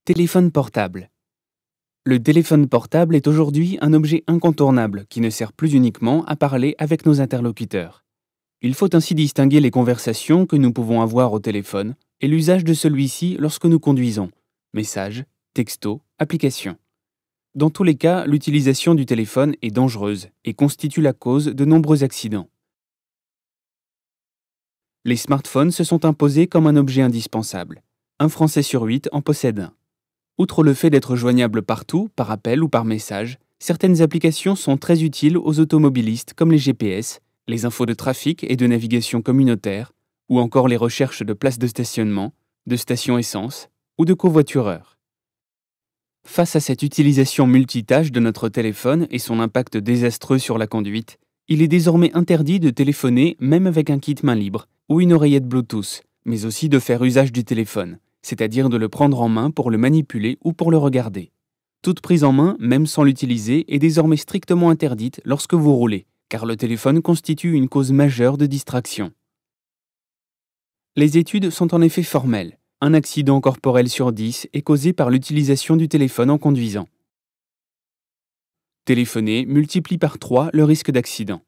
Téléphone portable. Le téléphone portable est aujourd'hui un objet incontournable qui ne sert plus uniquement à parler avec nos interlocuteurs. Il faut ainsi distinguer les conversations que nous pouvons avoir au téléphone et l'usage de celui-ci lorsque nous conduisons. Messages, textos, applications. Dans tous les cas, l'utilisation du téléphone est dangereuse et constitue la cause de nombreux accidents. Les smartphones se sont imposés comme un objet indispensable. Un Français sur 8 en possède un. Outre le fait d'être joignable partout, par appel ou par message, certaines applications sont très utiles aux automobilistes comme les GPS, les infos de trafic et de navigation communautaire, ou encore les recherches de places de stationnement, de stations essence ou de covoitureurs. Face à cette utilisation multitâche de notre téléphone et son impact désastreux sur la conduite, il est désormais interdit de téléphoner même avec un kit main libre ou une oreillette Bluetooth, mais aussi de faire usage du téléphone, c'est-à-dire de le prendre en main pour le manipuler ou pour le regarder. Toute prise en main, même sans l'utiliser, est désormais strictement interdite lorsque vous roulez, car le téléphone constitue une cause majeure de distraction. Les études sont en effet formelles. Un accident corporel sur 10 est causé par l'utilisation du téléphone en conduisant. Téléphoner multiplie par 3 le risque d'accident.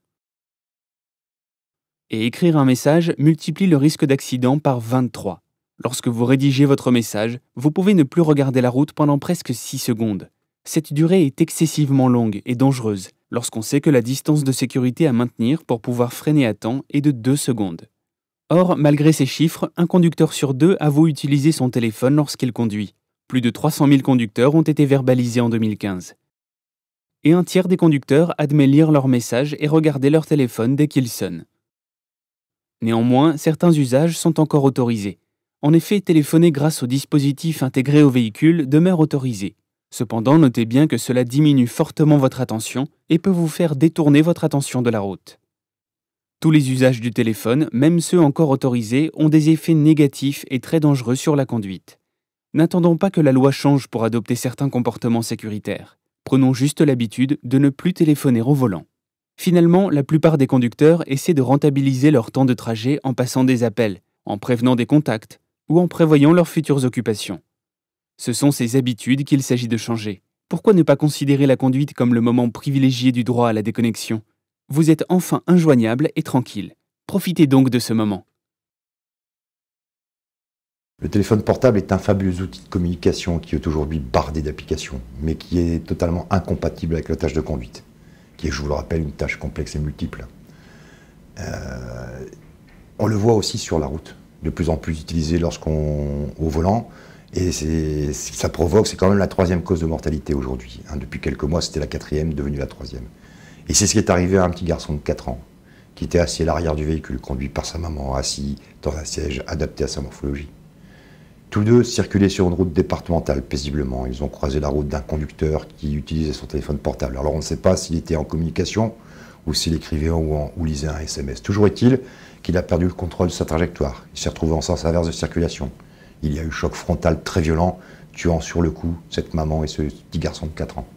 Et écrire un message multiplie le risque d'accident par 23. Lorsque vous rédigez votre message, vous pouvez ne plus regarder la route pendant presque 6 secondes. Cette durée est excessivement longue et dangereuse lorsqu'on sait que la distance de sécurité à maintenir pour pouvoir freiner à temps est de 2 secondes. Or, malgré ces chiffres, un conducteur sur 2 avoue utiliser son téléphone lorsqu'il conduit. Plus de 300 000 conducteurs ont été verbalisés en 2015. Et un tiers des conducteurs admet lire leurs messages et regarder leur téléphone dès qu'ils sonnent. Néanmoins, certains usages sont encore autorisés. En effet, téléphoner grâce aux dispositifs intégrés au véhicule demeure autorisé. Cependant, notez bien que cela diminue fortement votre attention et peut vous faire détourner votre attention de la route. Tous les usages du téléphone, même ceux encore autorisés, ont des effets négatifs et très dangereux sur la conduite. N'attendons pas que la loi change pour adopter certains comportements sécuritaires. Prenons juste l'habitude de ne plus téléphoner au volant. Finalement, la plupart des conducteurs essaient de rentabiliser leur temps de trajet en passant des appels, en prévenant des contacts ou en prévoyant leurs futures occupations. Ce sont ces habitudes qu'il s'agit de changer. Pourquoi ne pas considérer la conduite comme le moment privilégié du droit à la déconnexion ? Vous êtes enfin injoignable et tranquille. Profitez donc de ce moment. Le téléphone portable est un fabuleux outil de communication qui est aujourd'hui bardé d'applications, mais qui est totalement incompatible avec la tâche de conduite, qui est, je vous le rappelle, une tâche complexe et multiple. On le voit aussi sur la route, de plus en plus utilisé lorsqu'on au volant, et ça provoque, c'est quand même la 3e cause de mortalité aujourd'hui. Depuis quelques mois, c'était la 4e, devenue la 3e. Et c'est ce qui est arrivé à un petit garçon de 4 ans, qui était assis à l'arrière du véhicule, conduit par sa maman, assis dans un siège adapté à sa morphologie. Tous deux circulaient sur une route départementale paisiblement. Ils ont croisé la route d'un conducteur qui utilisait son téléphone portable. Alors on ne sait pas s'il était en communication ou s'il écrivait ou lisait un SMS. Toujours est-il qu'il a perdu le contrôle de sa trajectoire. Il s'est retrouvé en sens inverse de circulation. Il y a eu choc frontal très violent, tuant sur le coup cette maman et ce petit garçon de 4 ans.